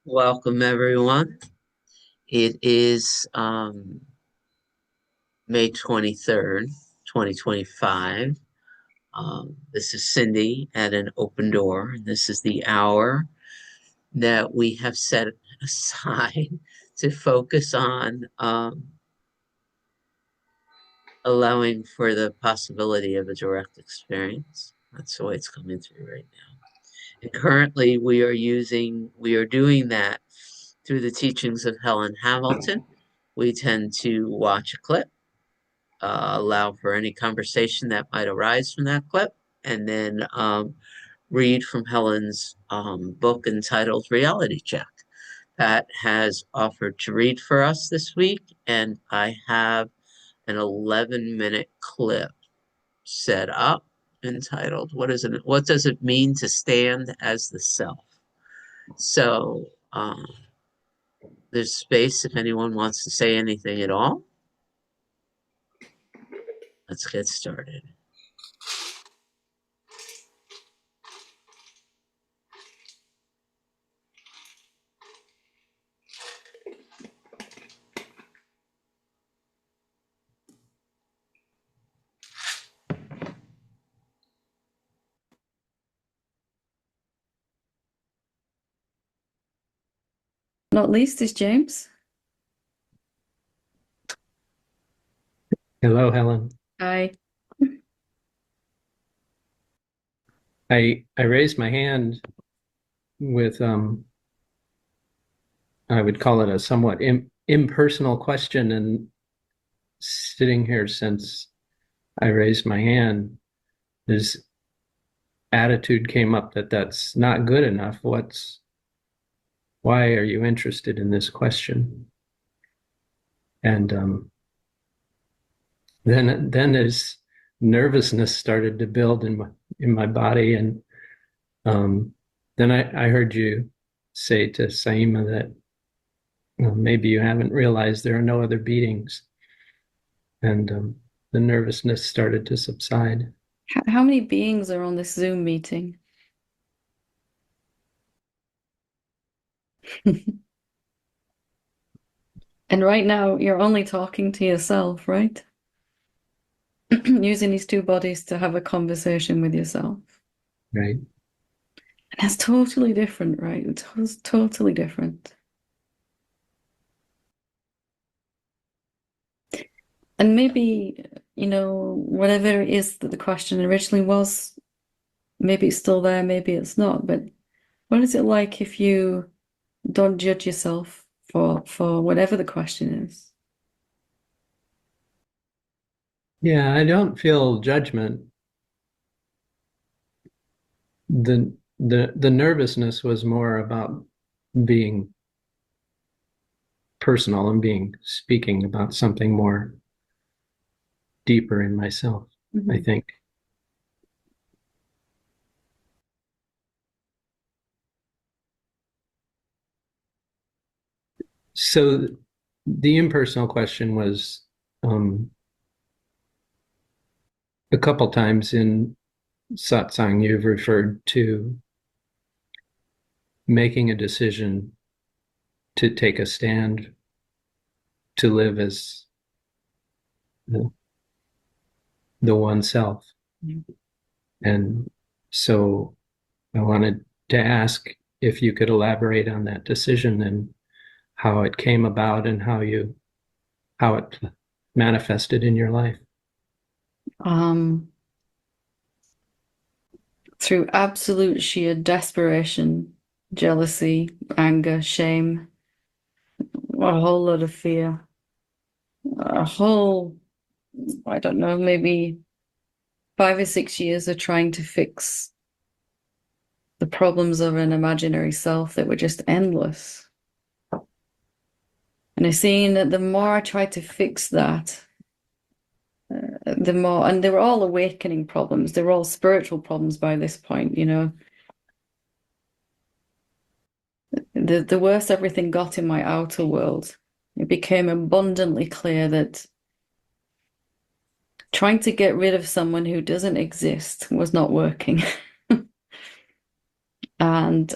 Welcome, everyone. It is May 23rd, 2025. This is Cindy at an open door. This is the hour that we have set aside to focus on allowing for the possibility of a direct experience. That's the way it's coming through right now. And currently, we are doing that through the teachings of Helen Hamilton. We tend to watch a clip, allow for any conversation that might arise from that clip, and then read from Helen's book entitled Reality Check. Pat has offered to read for us this week, and I have an 11-minute clip set up entitled What Does It Mean to Stand as the Self? So there's space if anyone wants to say anything at all. Let's get started. Not least is James. Hello, Helen. Hi. I raised my hand with I would call it a somewhat impersonal question, and sitting here since I raised my hand, this attitude came up that that's not good enough. Why are you interested in this question? And then this nervousness started to build in my body, and then I heard you say to Saima that maybe you haven't realized there are no other beatings, and the nervousness started to subside. How many beings are on this Zoom meeting? And right now, you're only talking to yourself, right? Using these two bodies to have a conversation with yourself. Right. And that's totally different, right? It's totally different. And maybe, whatever it is that the question originally was, maybe it's still there, maybe it's not. But what is it like if you don't judge yourself for whatever the question is? Yeah, I don't feel judgment. The nervousness was more about being personal and being speaking about something more deeper in myself, I Mhm. think. So the impersonal question was a couple times in satsang you've referred to making a decision to take a stand, to live as the, the one self. And so I wanted to ask if you could elaborate on that decision and how it came about and how it manifested in your life. Um, through absolute sheer desperation, jealousy, anger, shame, a whole lot of fear, a whole, I don't know, maybe 5 or 6 years of trying to fix the problems of an imaginary self that were just endless. And I seen that the more I tried to fix that, the more, and they were all awakening problems. They were all spiritual problems by this point, The worse everything got in my outer world, it became abundantly clear that trying to get rid of someone who doesn't exist was not working. And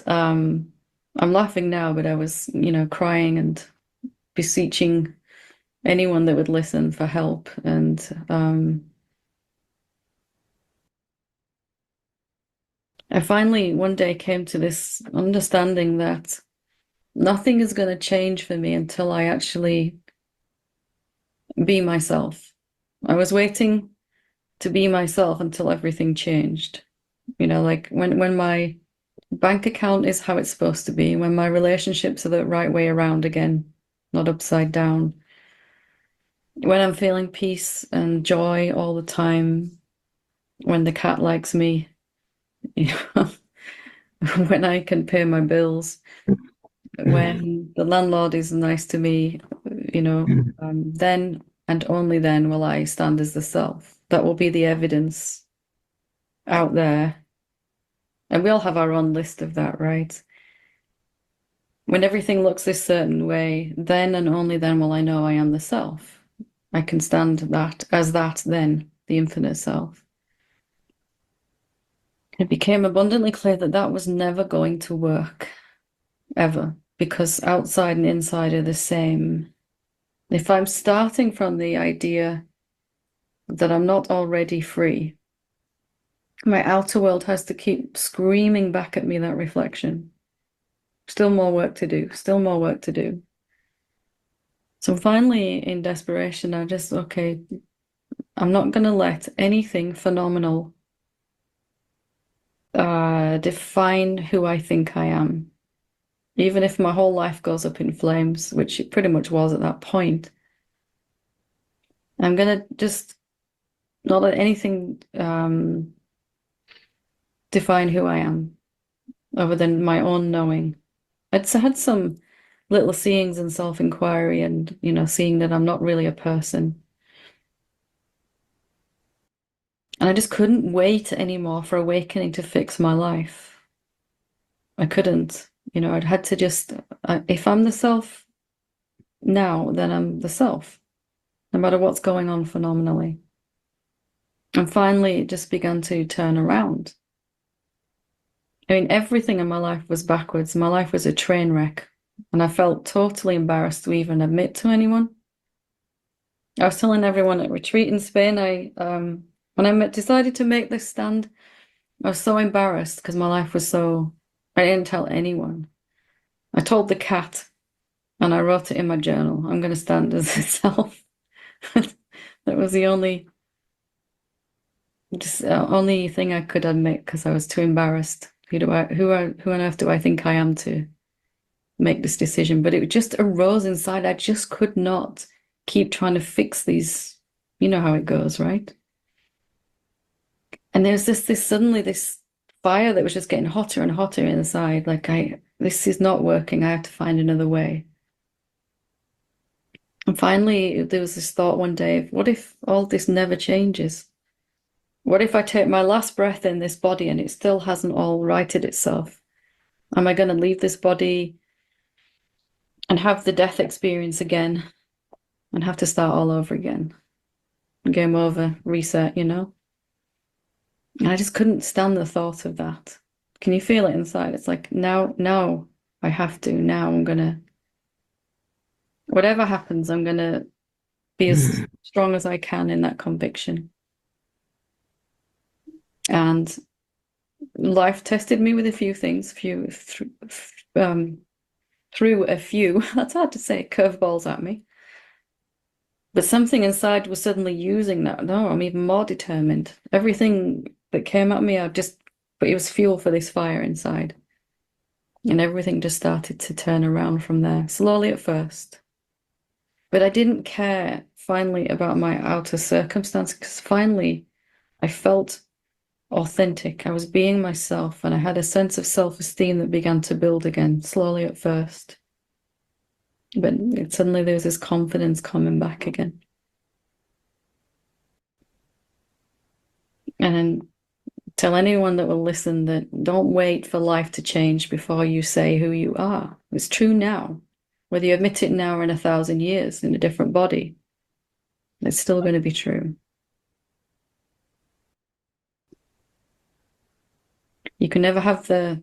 I'm laughing now, but I was, crying and beseeching anyone that would listen for help. And I finally one day came to this understanding that nothing is going to change for me until I actually be myself. I was waiting to be myself until everything changed. Like when my bank account is how it's supposed to be, when my relationships are the right way around again, not upside down, when I'm feeling peace and joy all the time, when the cat likes me, when I can pay my bills, when the landlord is nice to me, then and only then will I stand as the self. That will be the evidence out there. And we all have our own list of that, right? When everything looks this certain way, then and only then will I know I am the self. I can stand that then, the infinite self. It became abundantly clear that that was never going to work, ever, because outside and inside are the same. If I'm starting from the idea that I'm not already free, my outer world has to keep screaming back at me that reflection. Still more work to do, still more work to do. So finally, in desperation, okay, I'm not going to let anything phenomenal define who I think I am. Even if my whole life goes up in flames, which it pretty much was at that point, I'm going to just not let anything define who I am other than my own knowing. I'd had some little seeings and self-inquiry and, seeing that I'm not really a person. And I just couldn't wait anymore for awakening to fix my life. I couldn't. I'd had to just, if I'm the self now, then I'm the self, no matter what's going on phenomenally. And finally, it just began to turn around. I mean, everything in my life was backwards. My life was a train wreck. And I felt totally embarrassed to even admit to anyone. I was telling everyone at retreat in Spain, when I decided to make this stand, I was so embarrassed because my life was I didn't tell anyone. I told the cat and I wrote it in my journal. I'm going to stand as itself. That was the only thing I could admit because I was too embarrassed. Who on earth do I think I am to make this decision? But it just arose inside. I just could not keep trying to fix these. You know how it goes, right? And there's suddenly this fire that was just getting hotter and hotter inside. Like this is not working. I have to find another way. And finally, there was this thought one day of, what if all this never changes? What if I take my last breath in this body and it still hasn't all righted itself? Am I going to leave this body and have the death experience again and have to start all over again? Game over, reset, And I just couldn't stand the thought of that. Can you feel it inside? It's like, now I have to. Now whatever happens, I'm going to be as strong as I can in that conviction. And life tested me with a few things, threw a few, that's hard to say, curveballs at me. But something inside was suddenly using that. No, I'm even more determined. Everything that came at me, but it was fuel for this fire inside. And everything just started to turn around from there, slowly at first. But I didn't care finally about my outer circumstance because finally I felt authentic. I was being myself and I had a sense of self-esteem that began to build again, slowly at first. But suddenly there was this confidence coming back again. And then tell anyone that will listen that don't wait for life to change before you say who you are. It's true now. Whether you admit it now or in 1,000 years in a different body, it's still going to be true. You can never have the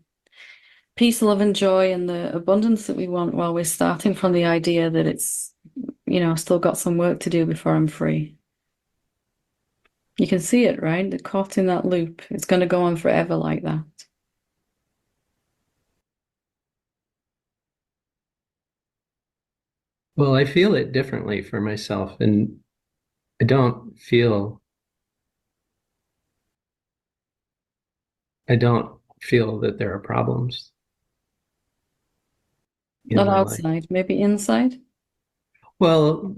peace, love, and joy and the abundance that we want while we're starting from the idea that it's, still got some work to do before I'm free. You can see it, right? They're caught in that loop. It's going to go on forever like that. Well, I feel it differently for myself, and I don't feel I don't feel that there are problems in Not my life. outside, maybe inside. Well,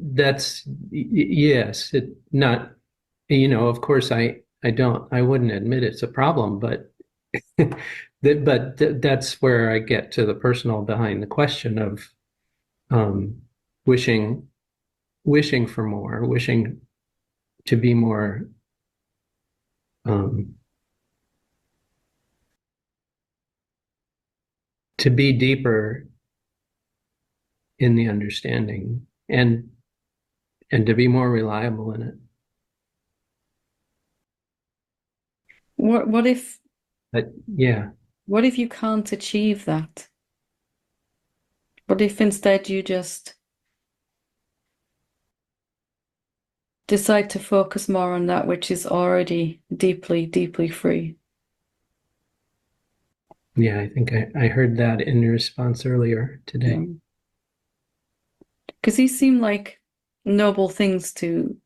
yes, it not, of course I wouldn't admit it's a problem, but that's where I get to the personal behind the question of um wishing wishing for more, wishing to be more um to be deeper in the understanding and to be more reliable in it. What if But yeah, what if you can't achieve that? What if instead you just decide to focus more on that which is already deeply, deeply free? yeah, I think I heard that in your response earlier today. Because these seem like noble things to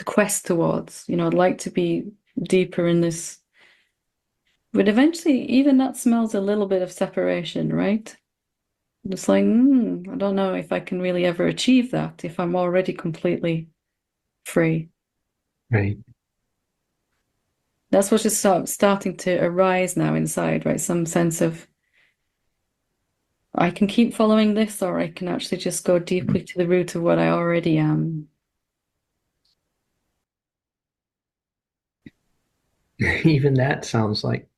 quest towards. I'd like to be deeper in this. But eventually, even that smells a little bit of separation, right? It's like, I don't know if I can really ever achieve that if I'm already completely free. Right. That's what's just starting to arise now inside, right? Some sense of I can keep following this, or I can actually just go deeply to the root of what I already am. Even that sounds like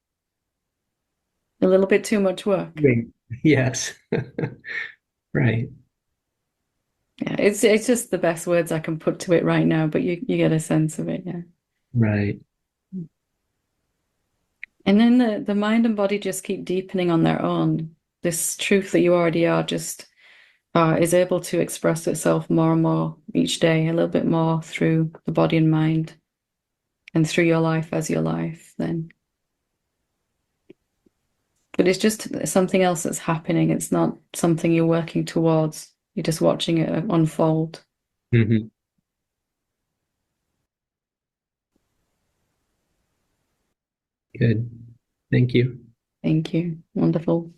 A little bit too much work. great. Yes. Right. Yeah, it's just the best words I can put to it right now, but you get a sense of it, yeah. Right. And then the mind and body just keep deepening on their own. This truth that you already are just is able to express itself more and more each day, a little bit more through the body and mind and through your life as your life then. But it's just something else that's happening. It's not something you're working towards. You're just watching it unfold. Hmm. Good. Thank you. Thank you. Wonderful.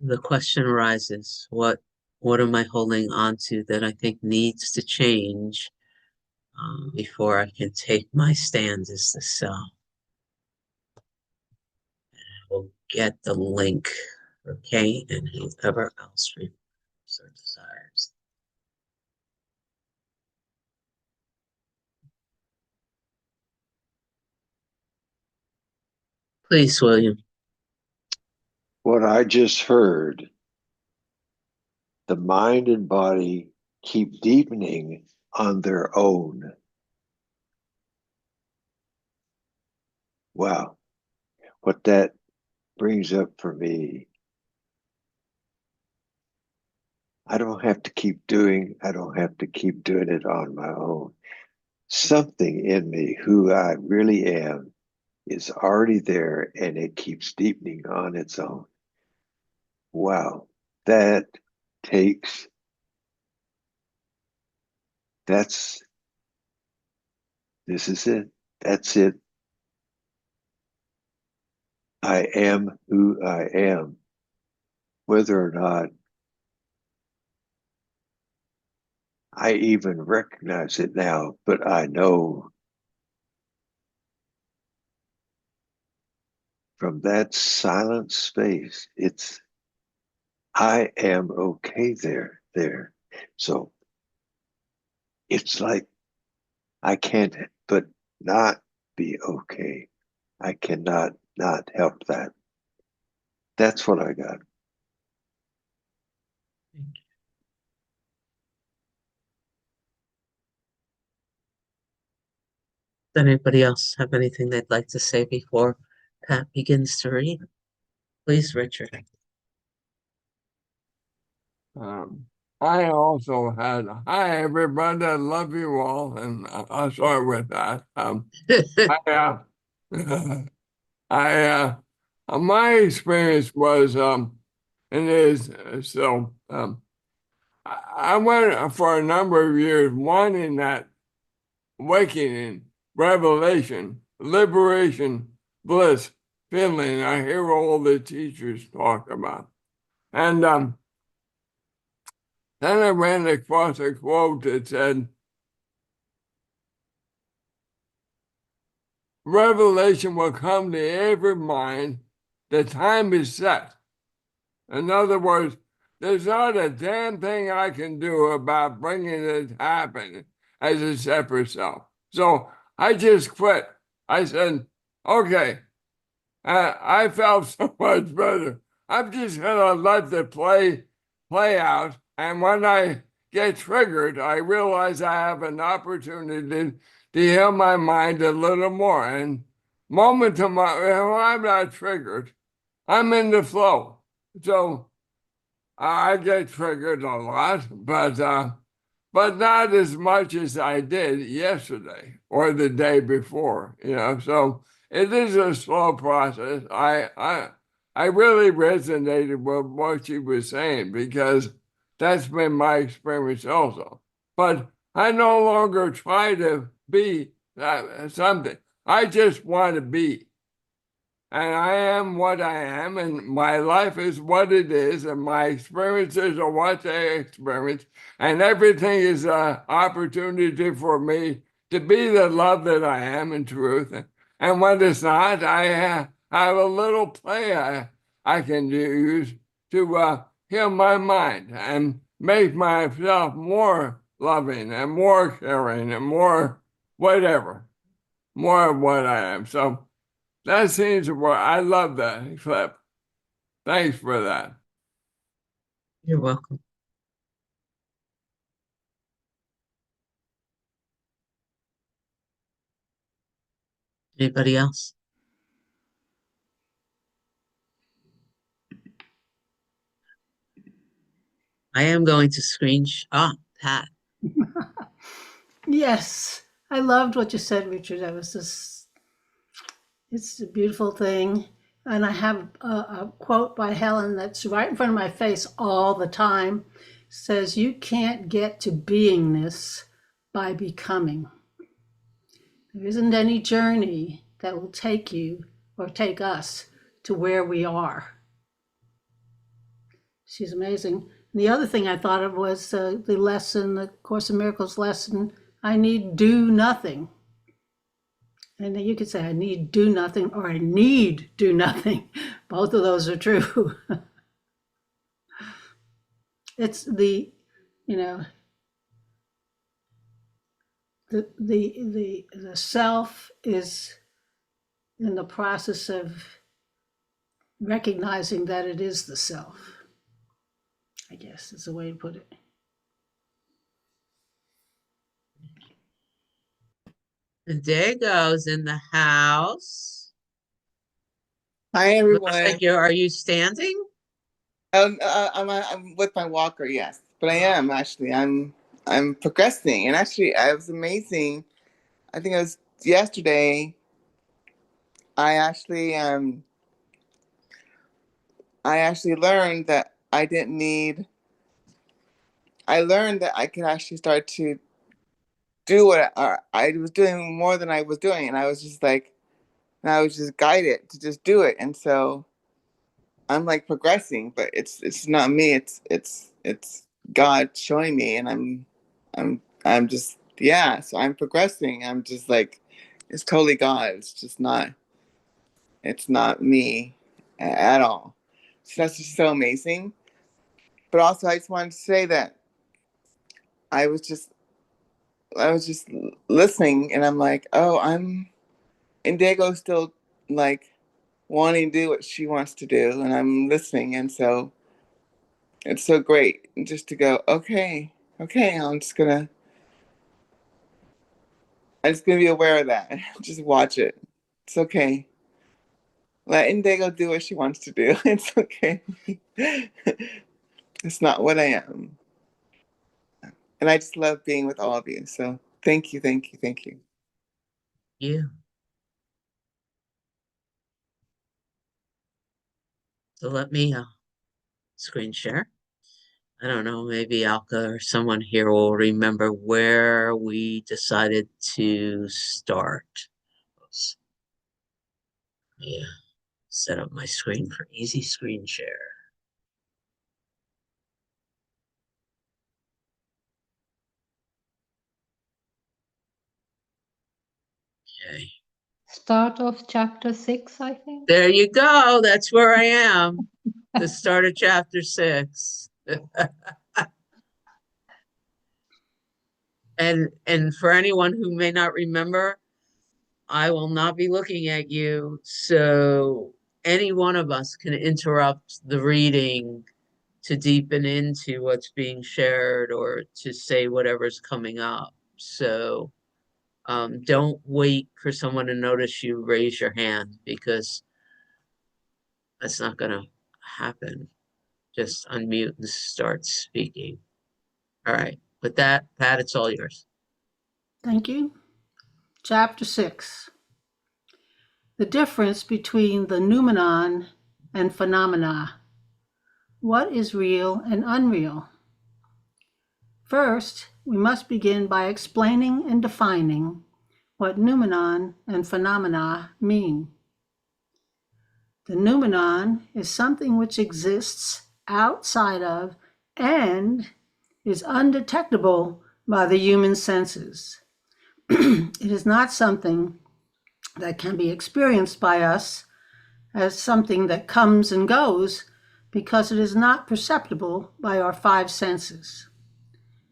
The question arises, what am I holding on to that I think needs to change before I can take my stand as the self? We'll get the link for Kate and whoever else so desires. Please, William. What I just heard, the mind and body keep deepening on their own. Wow. What that brings up for me, I don't have to keep doing it on my own. Something in me, who I really am, is already there and it keeps deepening on its own. Wow. That takes, that's, this is it. That's it. I am who I am, whether or not I even recognize it now, but I know from that silent space, I am okay there. So it's like I can't but not be okay. I cannot not help that. That's what I got. Does anybody else have anything they'd like to say before Pat begins to read? Please, Richard. I also had, hi everybody, I love you all, and I'll start with that. My experience was, and is I went for a number of years wanting that awakening, revelation, liberation, bliss feeling I hear all the teachers talk about. And then I ran across a quote that said, revelation will come to every mind. The time is set. In other words, there's not a damn thing I can do about bringing it to happen as a separate self. So I just quit. I said, okay, I felt so much better. I'm just gonna let the play out. And when I get triggered, I realize I have an opportunity to heal my mind a little more. And moment to moment, when I'm not triggered, I'm in the flow. So I get triggered a lot, but not as much as I did yesterday or the day before, you know. So it is a slow process. I really resonated with what she was saying because that's been my experience also. But I no longer try to be something. I just want to be. And I am what I am, and my life is what it is, and my experiences are what they experience, and everything is an opportunity for me to be the love that I am in truth. And when it's not, I have a little play I can use to heal my mind and make myself more loving and more caring and more whatever, more of what I am. So that seems to work. I love that clip. Thanks for that. You're welcome. Anybody else? I am going to Pat. Yes, I loved what you said, Richard. It's a beautiful thing. And I have a quote by Helen that's right in front of my face all the time. Says, you can't get to beingness by becoming. There isn't any journey that will take you or take us to where we are. She's amazing. And the other thing I thought of was the lesson, the Course in Miracles lesson, I need do nothing. And you could say, I need do nothing, or I need do nothing. Both of those are true. It's the, you know, the self is in the process of recognizing that it is the self, I guess is a way to put it. And Diego's in the house. Hi Looks everyone. like are you standing? I'm with my walker, yes, but I am actually. I'm progressing, and actually, I was amazing. I think it was yesterday. I actually learned that I didn't need. I learned that I could actually start to do what I was doing more than I was doing, and I was just like, and I was just guided to just do it, and so I'm like progressing, but it's not me. It's God showing me, and I'm just, yeah. So I'm progressing. I'm just like, it's totally God. It's not me at all. So that's just so amazing. But also, I just wanted to say that I was just I was just listening, and I'm like, oh, and Diego's still like wanting to do what she wants to do, and I'm listening, and so it's so great just to go, okay, I'm just gonna I'm just gonna be aware of that. Just watch it. It's okay. Let Indigo do what she wants to do. It's okay. It's not what I am. And I just love being with all of you. So thank you, thank you, thank you. Yeah. So let me screen share. I don't know, maybe Alka or someone here will remember where we decided to start. Yeah, set up my screen for easy screen share. Okay. Start of chapter 6, I think. There you go. That's where I am. The start of chapter 6. And for anyone who may not remember, I will not be looking at you. So any one of us can interrupt the reading to deepen into what's being shared or to say whatever's coming up. So don't wait for someone to notice you raise your hand, because that's not going to happen. Just unmute and start speaking. All right. With that, Pat, it's all yours. Thank you. Chapter 6. The difference between the noumenon and phenomena. What is real and unreal? First, we must begin by explaining and defining what noumenon and phenomena mean. The noumenon is something which exists outside of and is undetectable by the human senses. It is not something that can be experienced by us as something that comes and goes, because it is not perceptible by our five senses.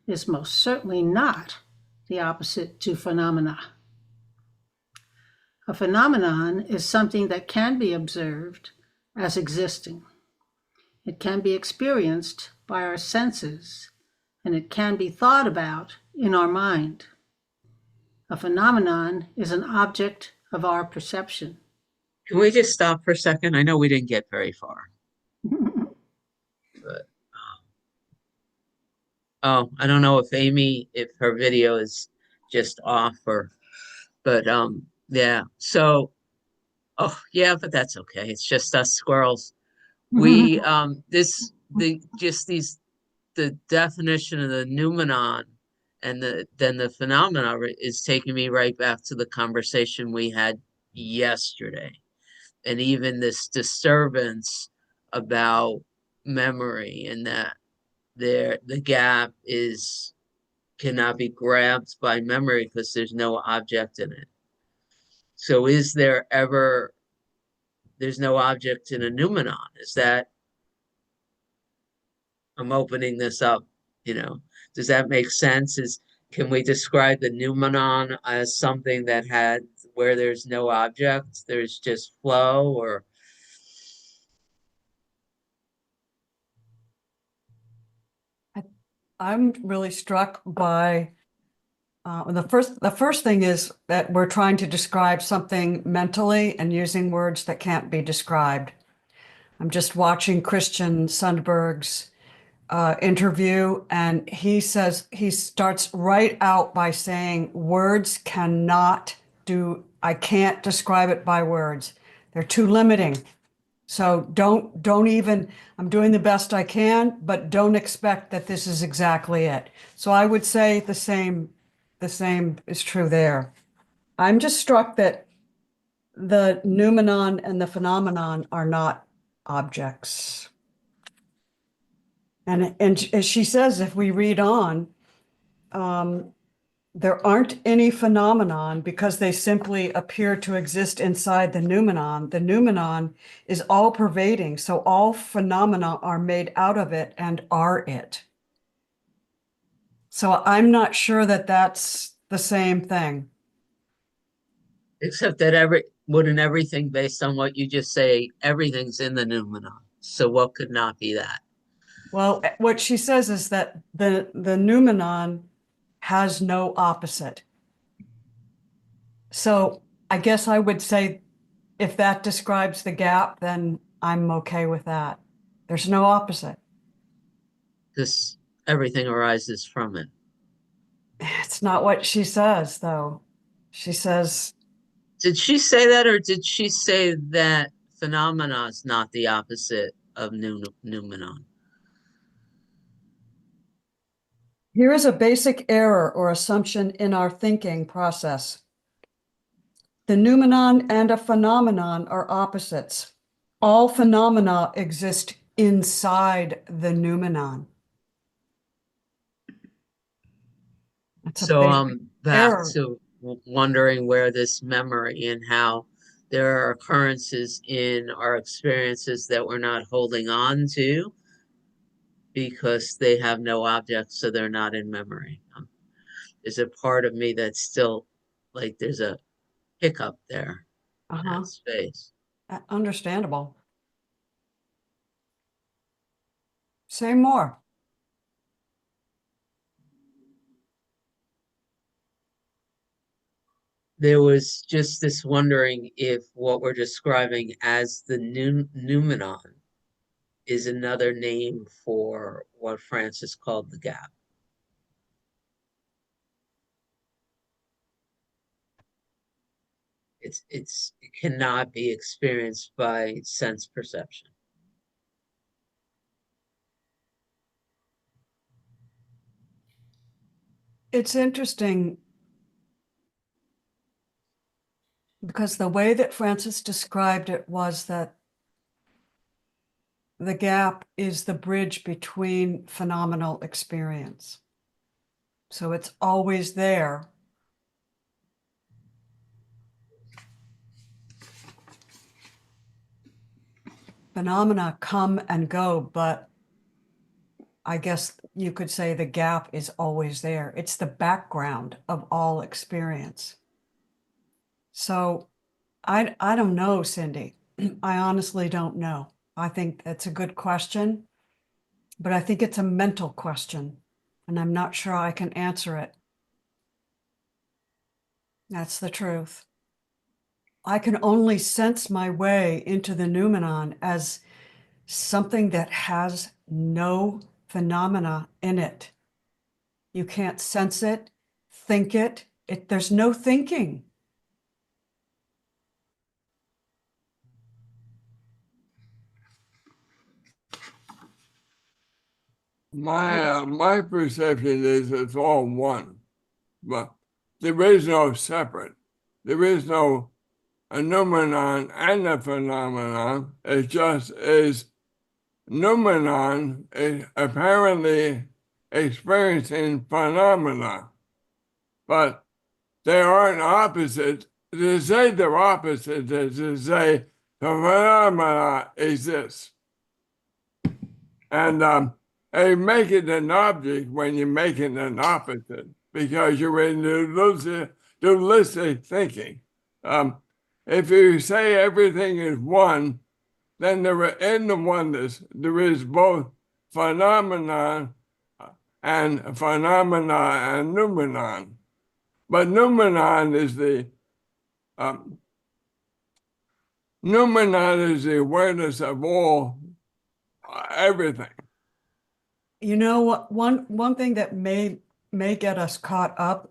It is most certainly not the opposite to phenomena. A phenomenon is something that can be observed as existing. It can be experienced by our senses, and it can be thought about in our mind. A phenomenon is an object of our perception. Can we just stop for a second? I know we didn't get very far. But I don't know if Amy, if her video is just off, or but yeah. So yeah, but that's okay. It's just us squirrels. We the definition of the noumenon and then the phenomena is taking me right back to the conversation we had yesterday. And even this disturbance about memory, and that the gap cannot be grabbed by memory because there's no object in it. So is there ever, there's no object in a noumenon? Is that, I'm opening this up, does that make sense? Can we describe the noumenon as something that had, where there's no object, there's just flow? Or I'm really struck by the first thing is that we're trying to describe something mentally and using words that can't be described. I'm just watching Christian Sundberg's interview, and he starts right out by saying words cannot do, I can't describe it by words. They're too limiting. So don't even, I'm doing the best I can, but don't expect that this is exactly it. So I would say the same is true there. I'm just struck that the noumenon and the phenomenon are not objects. And as she says, if we read on, there aren't any phenomenon because they simply appear to exist inside the noumenon. The noumenon is all pervading, so all phenomena are made out of it and are it. So I'm not sure that that's the same thing. except that wouldn't everything, based on what you just say, everything's in the noumenon. So what could not be that? Well, what she says is that the noumenon has no opposite. So I guess I would say if that describes the gap, then I'm okay with that. There's no opposite. Because everything arises from it. It's not what she says, though. She says, Did she say that, or did she say that phenomena is not the opposite of noumenon? here is a basic error or assumption in our thinking process. The noumenon and a phenomenon are opposites. All phenomena exist inside the noumenon. That's a So basic I'm back error. to wondering where this memory and how there are occurrences in our experiences that we're not holding on to because they have no object, so they're not in memory. There's a part of me that's still like there's a hiccup there in Uh-huh. that space. Understandable. Say more. There was just this wondering if what we're describing as the noumenon is another name for what Francis called the gap. It cannot be experienced by sense perception. It's interesting because the way that Francis described it was that the gap is the bridge between phenomenal experience. So it's always there. Phenomena come and go, but I guess you could say the gap is always there. It's the background of all experience. So I don't know, Cindy. I honestly don't know. I think that's a good question, but I think it's a mental question, and I'm not sure I can answer it. That's the truth. I can only sense my way into the noumenon as something that has no phenomena in it. You can't sense it, think it. There's no thinking. My perception is it's all one, but there is no separate. There is no a noumenon and a phenomenon. It just is noumenon is apparently experiencing phenomena, but they aren't opposites. To say they're opposites is to say the phenomena exists. And you make it an object when you make it an opposite because you're in dualistic thinking. If you say everything is one, then in the oneness, there is both phenomenon and phenomena and noumenon. But noumenon is the awareness of all everything. You know what? One thing that may get us caught up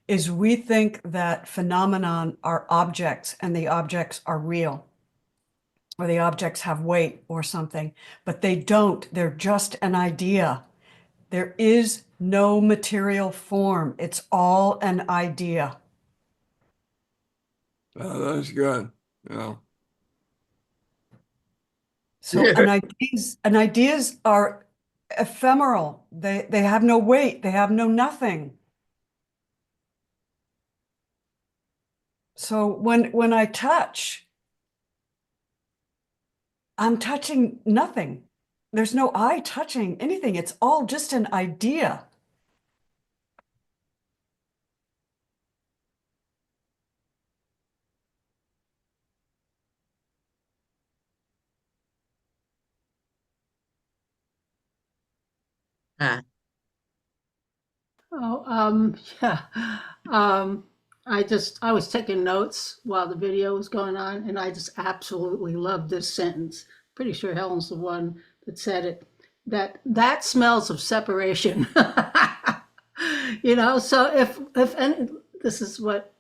is we think that phenomenon are objects and the objects are real, or the objects have weight or something, but they don't. They're just an idea. There is no material form. It's all an idea. That's good. So an ideas are ephemeral. They have no weight. They have no nothing. So when I touch, I'm touching nothing. There's no I touching anything. It's all just an idea. Ah, Oh, yeah. Um, I was taking notes while the video was going on, and I just absolutely love this sentence. Pretty sure Helen's the one that said it. That smells of separation. So if any, this is what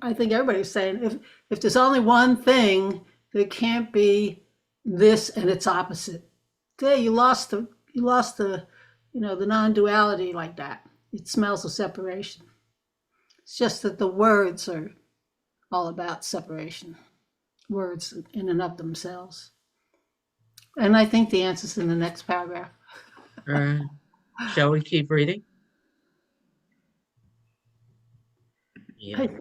I think everybody's saying. If there's only one thing, there can't be this and its opposite. Okay, you lost the the non-duality like that. It smells of separation. It's just that the words are all about separation, words in and of themselves. And I think the answer's in the next paragraph. All right. Shall we keep reading? Yeah. It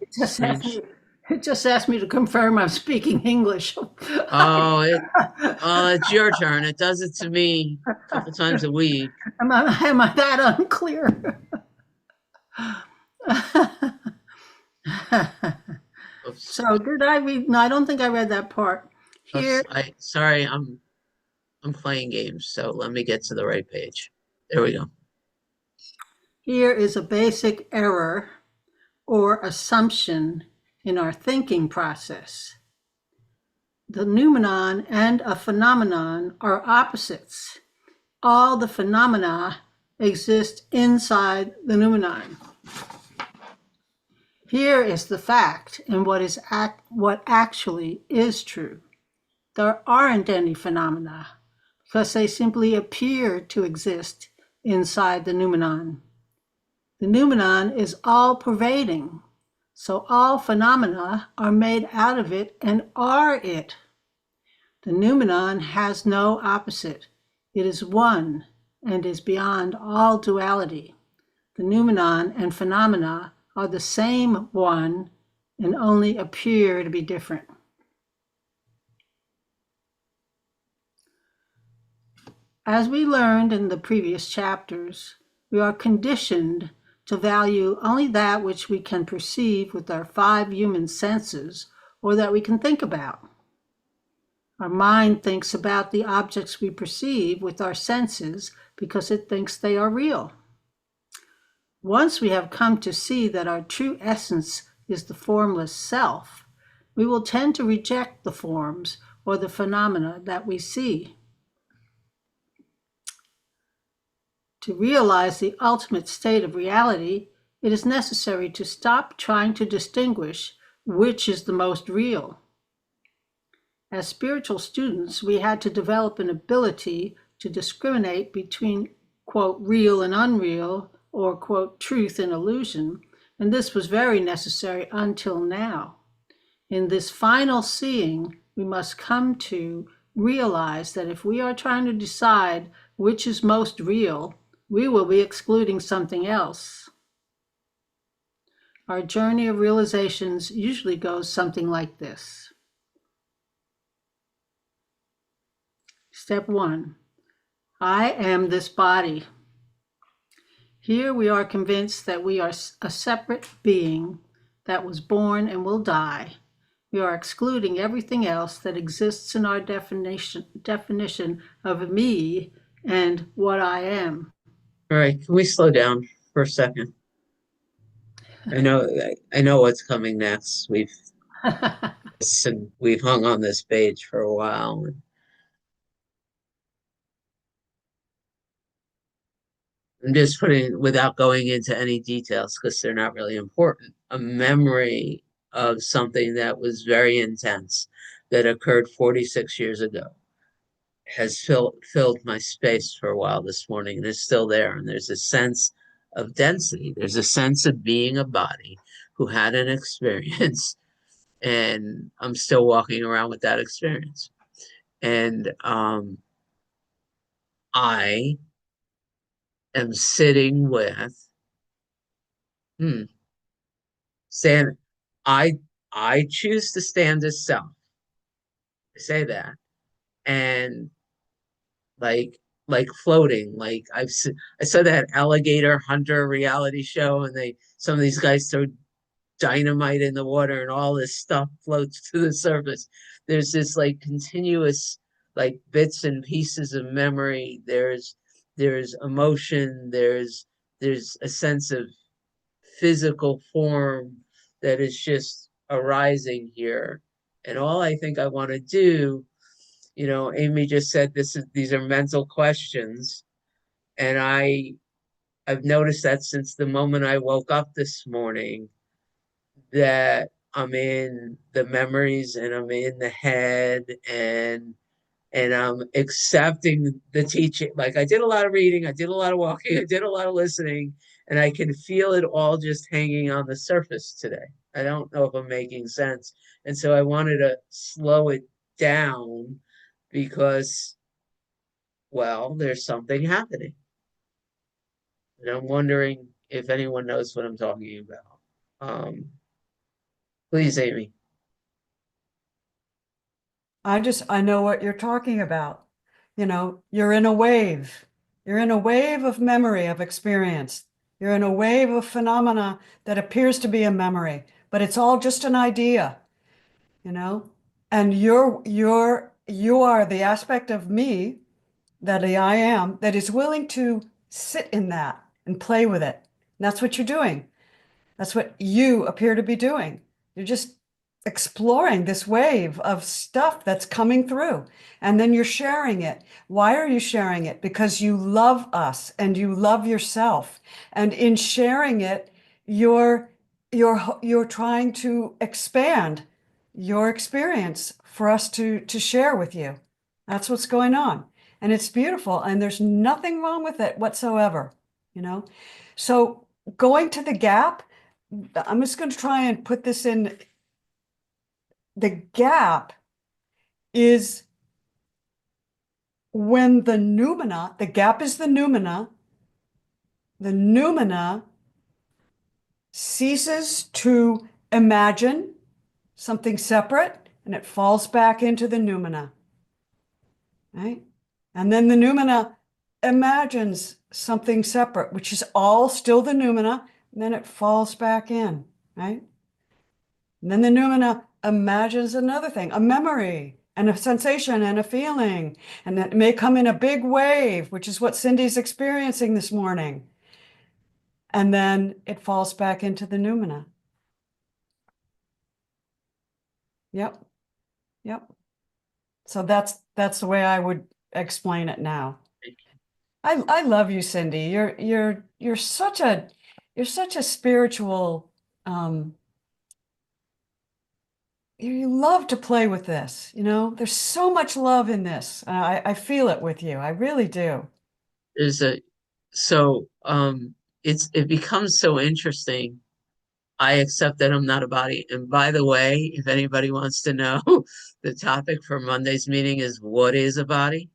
just asked me to confirm I'm speaking English. Oh, it's your turn. It does it to me a couple times a week. Am I that unclear? Oops. So did I read? No, I don't think I read that part. Here, Sorry, I'm playing games, so let me get to the right page. There we go. here is a basic error or assumption in our thinking process. The noumenon and a phenomenon are opposites. All the phenomena exist inside the noumenon. Here is the fact and what actually is true. There aren't any phenomena because they simply appear to exist inside the noumenon. The noumenon is all-pervading, so all phenomena are made out of it and are it. The noumenon has no opposite. It is one and is beyond all duality. The noumenon and phenomena are the same one and only appear to be different. As we learned in the previous chapters, we are conditioned to value only that which we can perceive with our 5 human senses or that we can think about. Our mind thinks about the objects we perceive with our senses because it thinks they are real. Once we have come to see that our true essence is the formless self, we will tend to reject the forms or the phenomena that we see. To realize the ultimate state of reality, it is necessary to stop trying to distinguish which is the most real. As spiritual students, we had to develop an ability to discriminate between, quote, real and unreal, or, quote, truth and illusion, and this was very necessary until now. In this final seeing, we must come to realize that if we are trying to decide which is most real, we will be excluding something else. Our journey of realizations usually goes something like this. Step 1, I am this body. Here we are convinced that we are a separate being that was born and will die. We are excluding everything else that exists in our definition of me and what I am. All right, can we slow down for a second? I know what's coming next. We've hung on this page for a while. I'm just putting, without going into any details because they're not really important, a memory of something that was very intense that occurred 46 years ago has filled my space for a while this morning, and it's still there. And there's a sense of density. There's a sense of being a body who had an experience, and I'm still walking around with that experience. And I am sitting with stand. I choose to stand as self. I say that, and like floating. Like I saw that Alligator Hunter reality show, and some of these guys throw dynamite in the water, and all this stuff floats to the surface. There's this like continuous like bits and pieces of memory. There's emotion. There's a sense of physical form that is just arising here. And all I think I want to do, you know, Amy just said these are mental questions. And I've noticed that since the moment I woke up this morning, that I'm in the memories and I'm in the head and I'm accepting the teaching. Like I did a lot of reading, I did a lot of walking, I did a lot of listening, and I can feel it all just hanging on the surface today. I don't know if I'm making sense. And so I wanted to slow it down because, well, there's something happening. And I'm wondering if anyone knows what I'm talking about. Please, Amy. I know what you're talking about. You know, you're in a wave. You're in a wave of memory, of experience. You're in a wave of phenomena that appears to be a memory, but it's all just an idea, you know? And you are the aspect of me that I am that is willing to sit in that and play with it. And that's what you're doing. That's what you appear to be doing. You're just exploring this wave of stuff that's coming through, and then you're sharing it. Why are you sharing it? Because you love us and you love yourself. And in sharing it, you're trying to expand your experience for us to share with you. That's what's going on. And it's beautiful, and there's nothing wrong with it whatsoever, you know? So going to the gap, I'm just going to try and put this in. The gap is when the noumena, the gap is the noumena ceases to imagine something separate and it falls back into the noumena, right? And then the noumena imagines something separate, which is all still the noumena, and then it falls back in, right? And then the noumena imagines another thing, a memory and a sensation and a feeling, and that may come in a big wave, which is what Cindy's experiencing this morning. And then it falls back into the noumena. Yep. Yep. So that's the way I would explain it now. I love you, Cindy. You're such a spiritual you love to play with this, you know, there's so much love in this. I feel it with you. I really do. It becomes so interesting. I accept that I'm not a body. And by the way, if anybody wants to know, the topic for Monday's meeting is what is a body,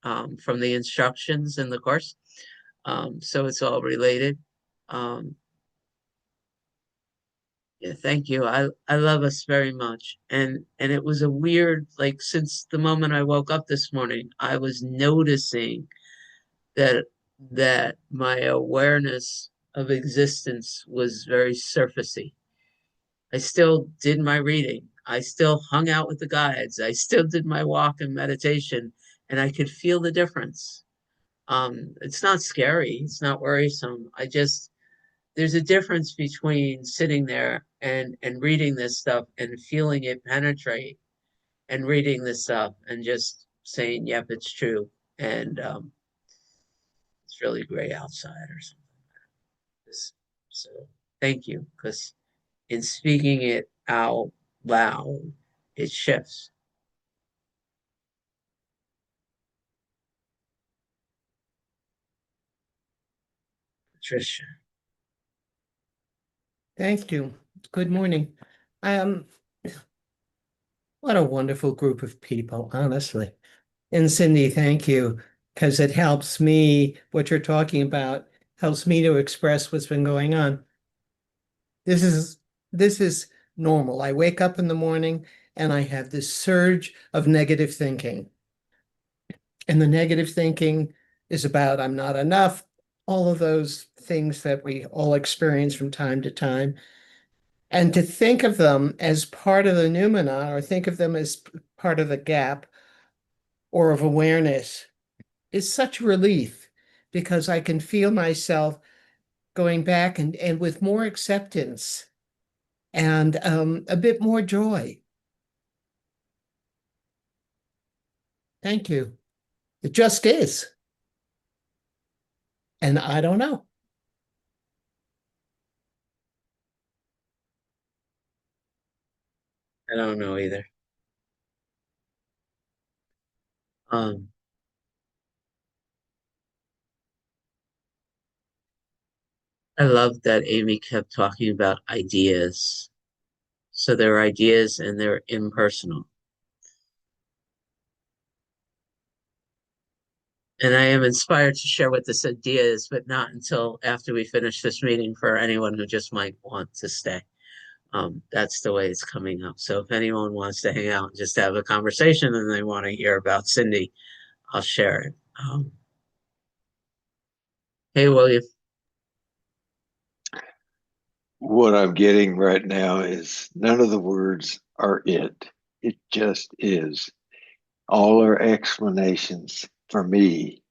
from the instructions in the course. So it's all related. Yeah, thank you. I love us very much. And it was a weird, like since the moment I woke up this morning, I was noticing that my awareness of existence was very surfacey. I still did my reading. I still hung out with the guides. I still did my walk and meditation, and I could feel the difference. It's not scary. It's not worrisome. There's a difference between sitting there and reading this stuff and feeling it penetrate and reading this stuff and just saying, yep, it's true. And it's really gray outside or something. So thank you, because in speaking it out loud, it shifts. Patricia. Thank you. Good morning. What a wonderful group of people, honestly. And Cindy, thank you, because it helps me, what you're talking about, helps me to express what's been going on. This is normal. I wake up in the morning and I have this surge of negative thinking. And the negative thinking is about I'm not enough, all of those things that we all experience from time to time. And to think of them as part of the noumena, or think of them as part of the gap or of awareness, is such relief, because I can feel myself going back and with more acceptance and a bit more joy. Thank you. It just is. And I don't know. I don't know either. I love that Amy kept talking about ideas. So they're ideas and they're impersonal. And I am inspired to share what this idea is, but not until after we finish this meeting for anyone who just might want to stay. That's the way it's coming up. So if anyone wants to hang out and just have a conversation and they want to hear about Cindy, I'll share it. Hey, William. What I'm getting right now is none of the words are it. It just is. All our explanations for me,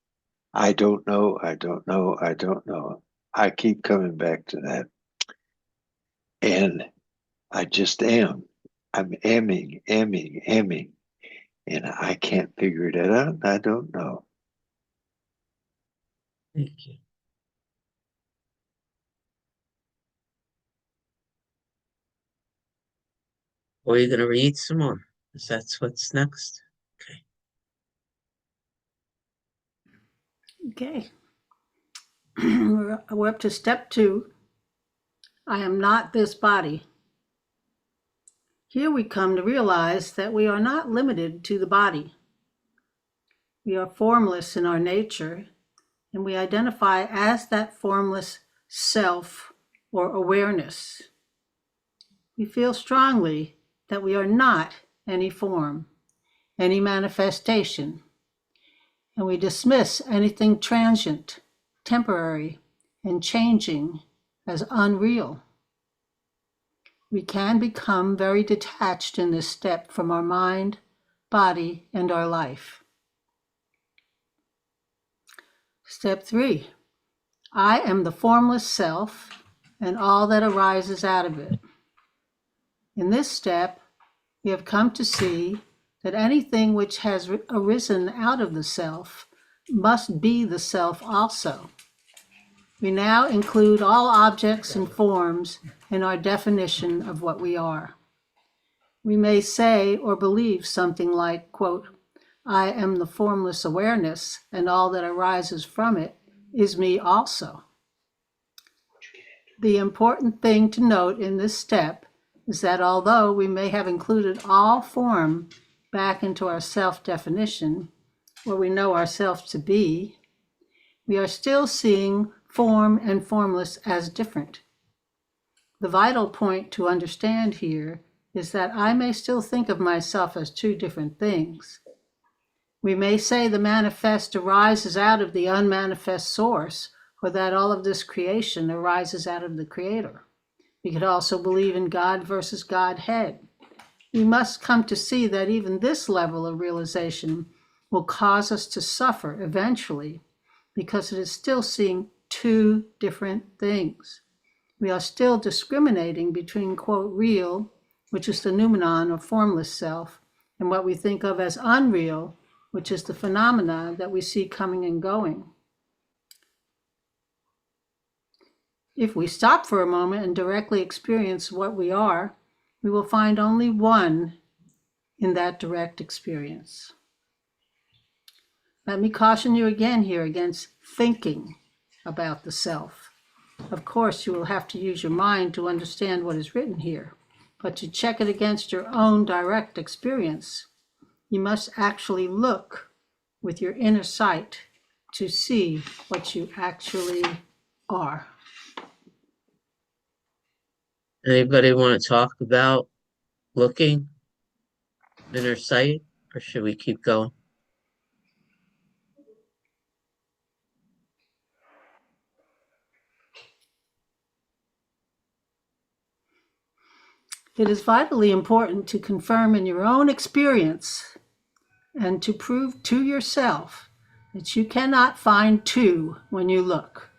I don't know, I don't know, I don't know. I keep coming back to that. And I just am. I'm amming. And I can't figure it out. I don't know. Thank you. Or are you going to read some more? Because that's what's next. Okay. We're up to step 2. I am not this body. Here we come to realize that we are not limited to the body. We are formless in our nature, and we identify as that formless self or awareness. We feel strongly that we are not any form, any manifestation, and we dismiss anything transient, temporary, and changing as unreal. We can become very detached in this step from our mind, body, and our life. Step 3, I am the formless self and all that arises out of it. In this step, we have come to see that anything which has arisen out of the self must be the self also. We now include all objects and forms in our definition of what we are. We may say or believe something like, quote, I am the formless awareness, and all that arises from it is me also. The important thing to note in this step is that although we may have included all form back into our self-definition, where we know ourselves to be, we are still seeing form and formless as different. The vital point to understand here is that I may still think of myself as 2 different things. We may say the manifest arises out of the unmanifest source, or that all of this creation arises out of the Creator. We could also believe in God versus Godhead. We must come to see that even this level of realization will cause us to suffer eventually, because it is still seeing 2 different things. We are still discriminating between, quote, real, which is the noumenon or formless self, and what we think of as unreal, which is the phenomena that we see coming and going. If we stop for a moment and directly experience what we are, we will find only one in that direct experience. Let me caution you again here against thinking about the self. Of course, you will have to use your mind to understand what is written here, but to check it against your own direct experience, you must actually look with your inner sight to see what you actually are. Anybody want to talk about looking, inner sight, or should we keep going? It is vitally important to confirm in your own experience and to prove to yourself that you cannot find 2 when you look.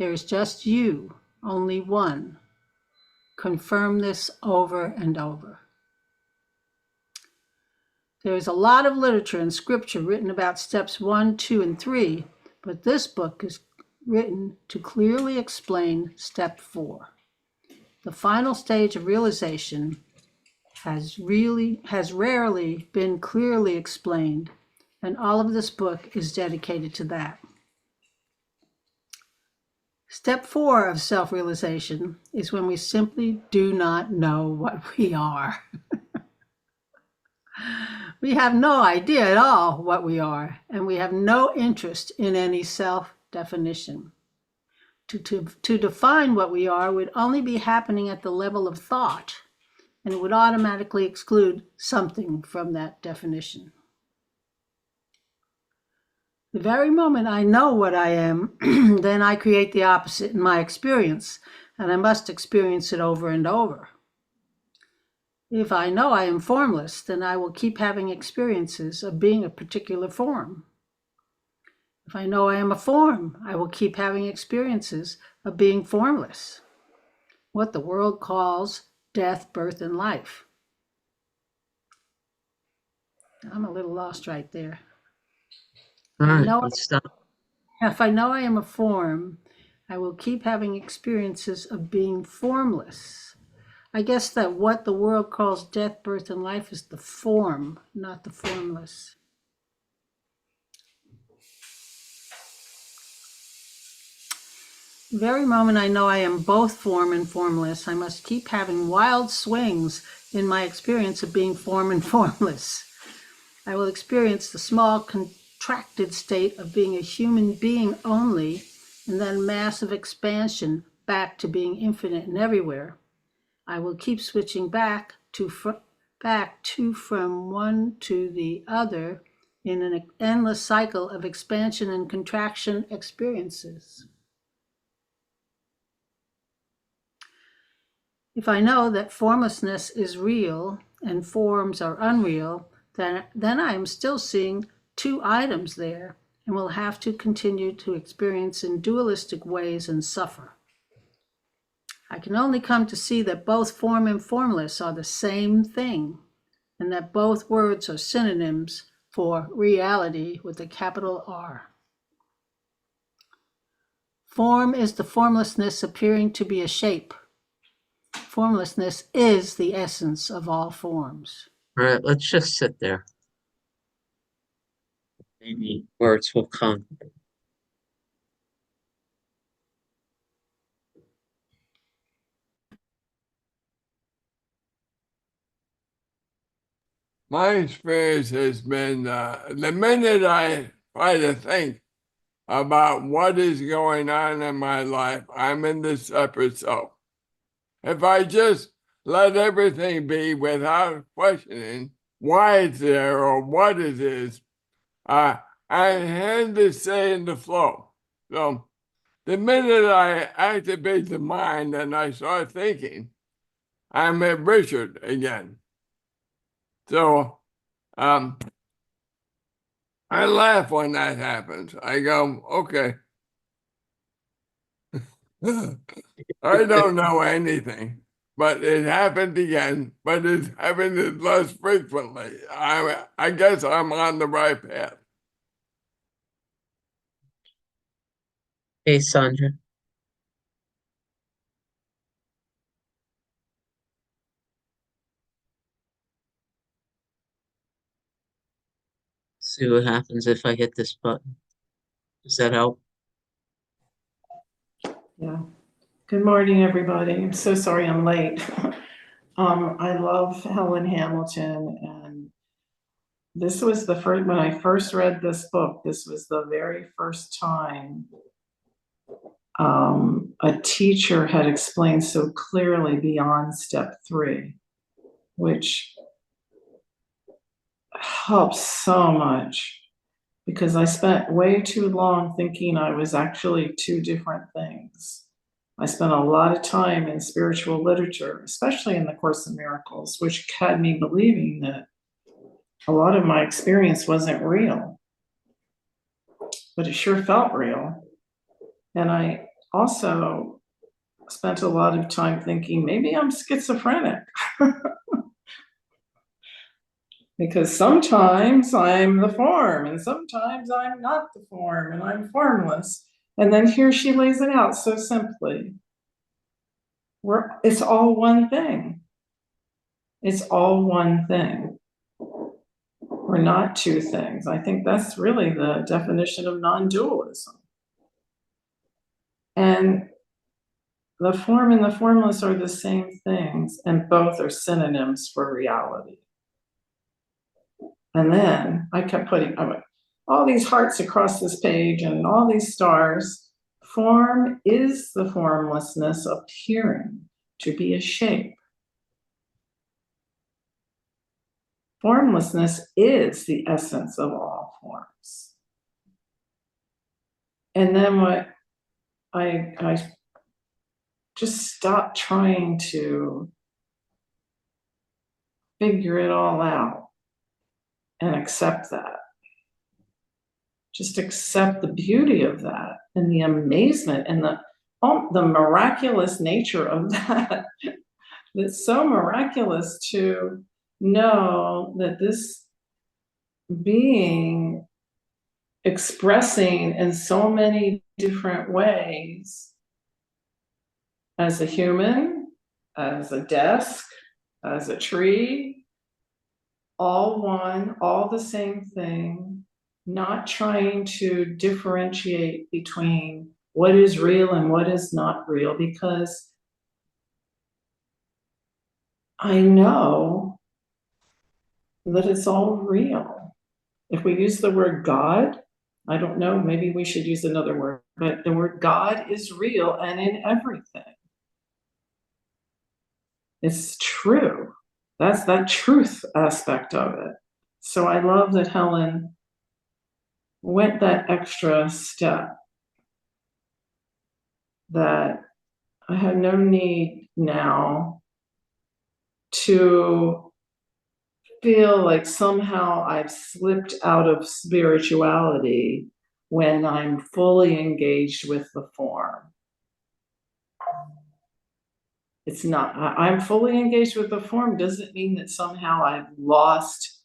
There is just you, only one. Confirm this over and over. There is a lot of literature and scripture written about steps 1, 2, and 3, but this book is written to clearly explain step 4. The final stage of realization has rarely been clearly explained, and all of this book is dedicated to that. Step 4 of self-realization is when we simply do not know what we are. We have no idea at all what we are, and we have no interest in any self-definition. To define what we are would only be happening at the level of thought, and it would automatically exclude something from that definition. The very moment I know what I am, then I create the opposite in my experience, and I must experience it over and over. If I know I am formless, then I will keep having experiences of being a particular form. If I know I am a form, I will keep having experiences of being formless, what the world calls death, birth, and life. I'm a little lost right there. All right, let's stop. If I know I am a form, I will keep having experiences of being formless. I guess that what the world calls death, birth, and life is the form, not the formless. The very moment I know I am both form and formless, I must keep having wild swings in my experience of being form and formless. I will experience the small contracted state of being a human being only, and then massive expansion back to being infinite and everywhere. I will keep switching back to from one to the other in an endless cycle of expansion and contraction experiences. If I know that formlessness is real and forms are unreal, then I am still seeing two items there and will have to continue to experience in dualistic ways and suffer. I can only come to see that both form and formless are the same thing, and that both words are synonyms for reality with a capital R. Form is the formlessness appearing to be a shape. Formlessness is the essence of all forms. All right, let's just sit there. Maybe words will come. My experience has been the minute I try to think about what is going on in my life, I'm in the separate self. If I just let everything be without questioning why it's there or what it is, I had to stay in the flow. So the minute I activate the mind and I start thinking, I'm at Richard again. So I laugh when that happens. I go, okay. I don't know anything, but it happened again, but it's happened less frequently. I guess I'm on the right path. Hey, Sandra. See what happens if I hit this button. Does that help? Yeah. Good morning, everybody. I'm so sorry I'm late. I love Helen Hamilton, and this was the first, when I first read this book, this was the very first time a teacher had explained so clearly beyond step 3, which helps so much, because I spent way too long thinking I was actually two different things. I spent a lot of time in spiritual literature, especially in the Course in Miracles, which had me believing that a lot of my experience wasn't real, but it sure felt real. And I also spent a lot of time thinking maybe I'm schizophrenic. Because sometimes I'm the form and sometimes I'm not the form and I'm formless. And then here she lays it out so simply. It's all one thing. It's all one thing. We're not two things. I think that's really the definition of non-dualism. And the form and the formless are the same things, and both are synonyms for reality. And then I kept putting all these hearts across this page and all these stars. Form is the formlessness appearing to be a shape. Formlessness is the essence of all forms. And then what I just stopped trying to figure it all out and accept that. Just accept the beauty of that and the amazement and the miraculous nature of that. It's so miraculous to know that this being expressing in so many different ways, as a human, as a desk, as a tree, all one, all the same thing, not trying to differentiate between what is real and what is not real, because I know that it's all real. If we use the word God, I don't know, maybe we should use another word, but the word God is real and in everything. It's true. That's that truth aspect of it. So I love that Helen went that extra step, that I have no need now to feel like somehow I've slipped out of spirituality when I'm fully engaged with the form. It's not, I'm fully engaged with the form doesn't mean that somehow I've lost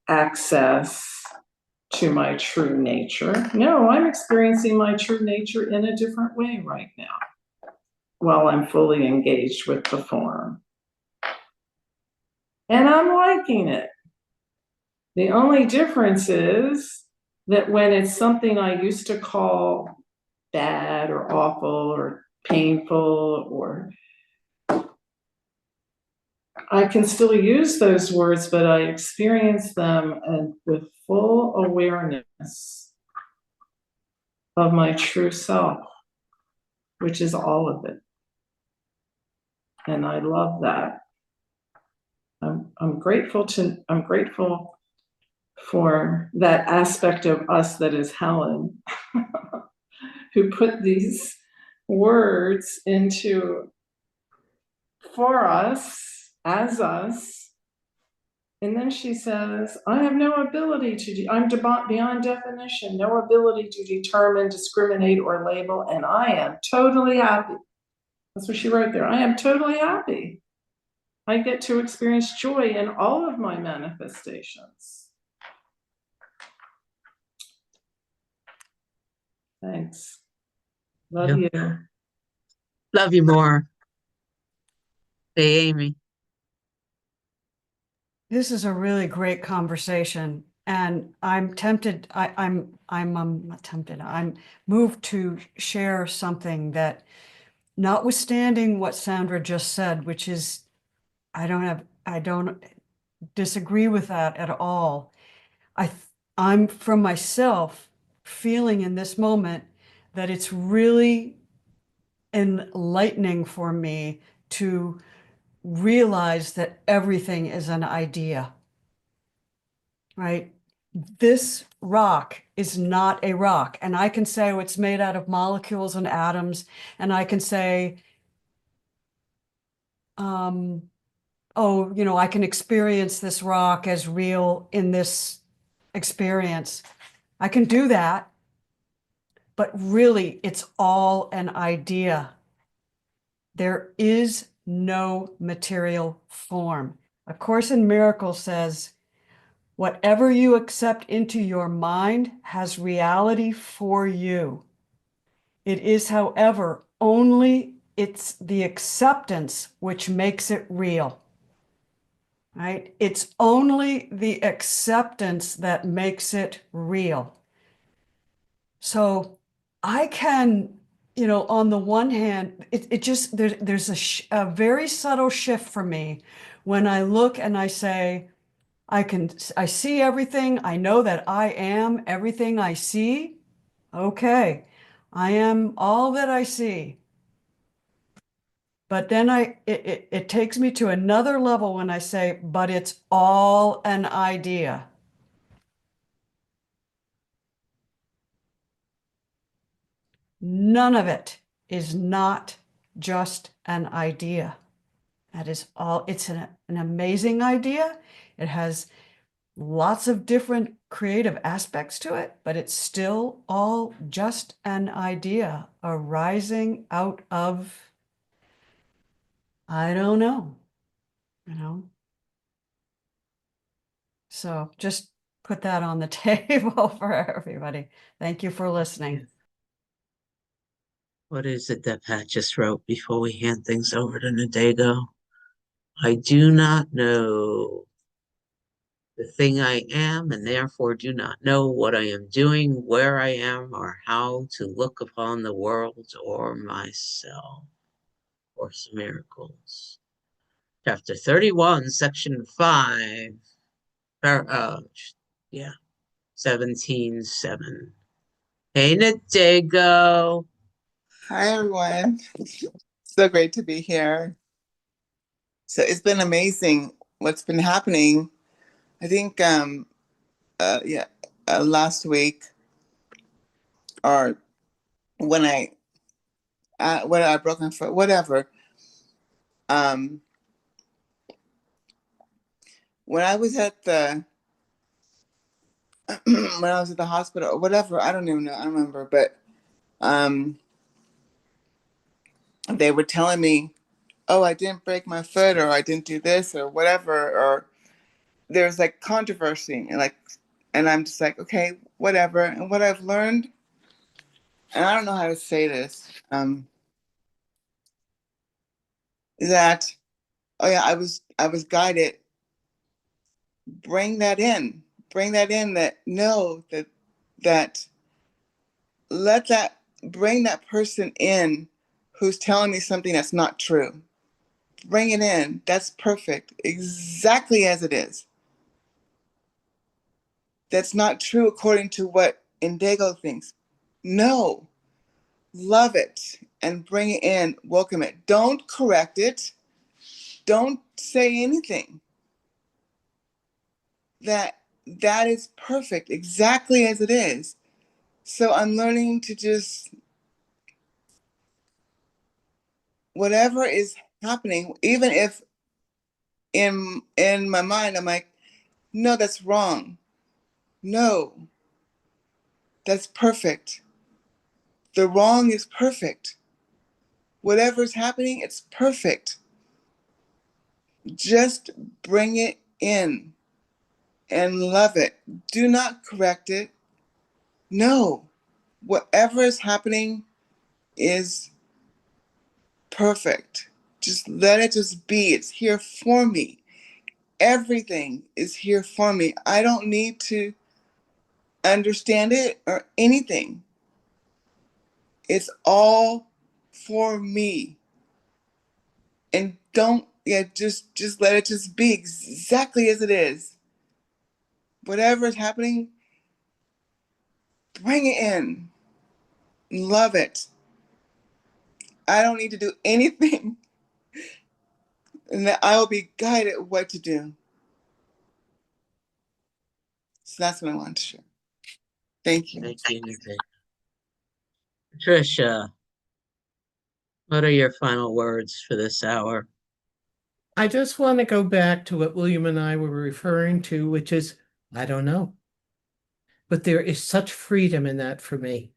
access to my true nature. No, I'm experiencing my true nature in a different way right now, while I'm fully engaged with the form. And I'm liking it. The only difference is that when it's something I used to call bad or awful or painful, or I can still use those words, but I experience them with full awareness of my true self, which is all of it. And I love that. I'm grateful for that aspect of us that is Helen, who put these words into for us, as us. And then she says, I have no ability I'm beyond definition, no ability to determine, discriminate, or label, and I am totally happy. That's what she wrote there. I am totally happy. I get to experience joy in all of my manifestations. Thanks. Love you. Love you more. Hey, Amy. This is a really great conversation, and I'm tempted, I'm not tempted, I'm moved to share something that, notwithstanding what Sandra just said, which is, I don't disagree with that at all. I'm from myself feeling in this moment that it's really enlightening for me to realize that everything is an idea, right? This rock is not a rock. And I can say, oh, it's made out of molecules and atoms. And I can say, oh, I can experience this rock as real in this experience. I can do that. but really it's all an idea. There is no material form. A Course in Miracles says, whatever you accept into your mind has reality for you. It is, however, only it's the acceptance which makes it real. Right? It's only the acceptance that makes it real. So I can, on the one hand, it just, there's a very subtle shift for me when I look and I say, I see everything. I know that I am everything I see. Okay. I am all that I see. But then it takes me to another level when I say, but it's all an idea. None of it is not just an idea. That is all. It's an amazing idea. It has lots of different creative aspects to it, but it's still all just an idea arising out of, I don't know, So just put that on the table for everybody. Thank you for listening. What is it that Pat just wrote before we hand things over to Nadego? I do not know the thing I am, and therefore do not know what I am doing, where I am, or how to look upon the world or myself. Course in Miracles. Chapter 31, Section 5. 17:7. Hey, Nadego. Hi, everyone. So great to be here. So it's been amazing what's been happening. I think, last week, or when I broke my foot, whatever. When I was at the when I was at the hospital or whatever, I don't even know, I don't remember, but they were telling me, oh, I didn't break my foot, or I didn't do this, or whatever, or there's like controversy, and I'm just like, okay, whatever. And what I've learned, and I don't know how to say this, that, oh yeah, I was guided. Bring that in, that know that bring that person in who's telling me something that's not true. Bring it in. That's perfect. Exactly as it is. That's not true according to what Indego thinks. No. Love it and bring it in. Welcome it. Don't correct it. Don't say anything. That is perfect. Exactly as it is. So I'm learning to just, whatever is happening, even if in my mind I'm like, no, that's wrong. No, that's perfect. The wrong is perfect. Whatever's happening, it's perfect. Just bring it in and love it. Do not correct it. No, whatever is happening is perfect. Just let it just be. It's here for me. Everything is here for me. I don't need to understand it or anything. It's all for me. And just let it just be exactly as it is. Whatever is happening, bring it in. Love it. I don't need to do anything. And that I will be guided what to do. So that's what I want to share. Thank you. Thank you, Nadego. Patricia, what are your final words for this hour? I just want to go back to what William and I were referring to, which is, I don't know. But there is such freedom in that for me.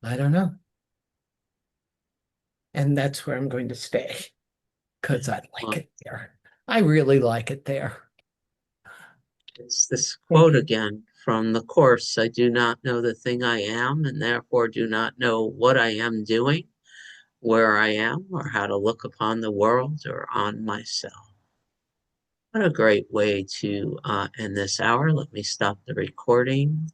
I don't know. And that's where I'm going to stay because I like it there. I really like it there. It's this Thank quote you. again from the Course. I do not know the thing I am, and therefore do not know what I am doing, where I am, or how to look upon the world or on myself. What a great way to end this hour. Let me stop the recording.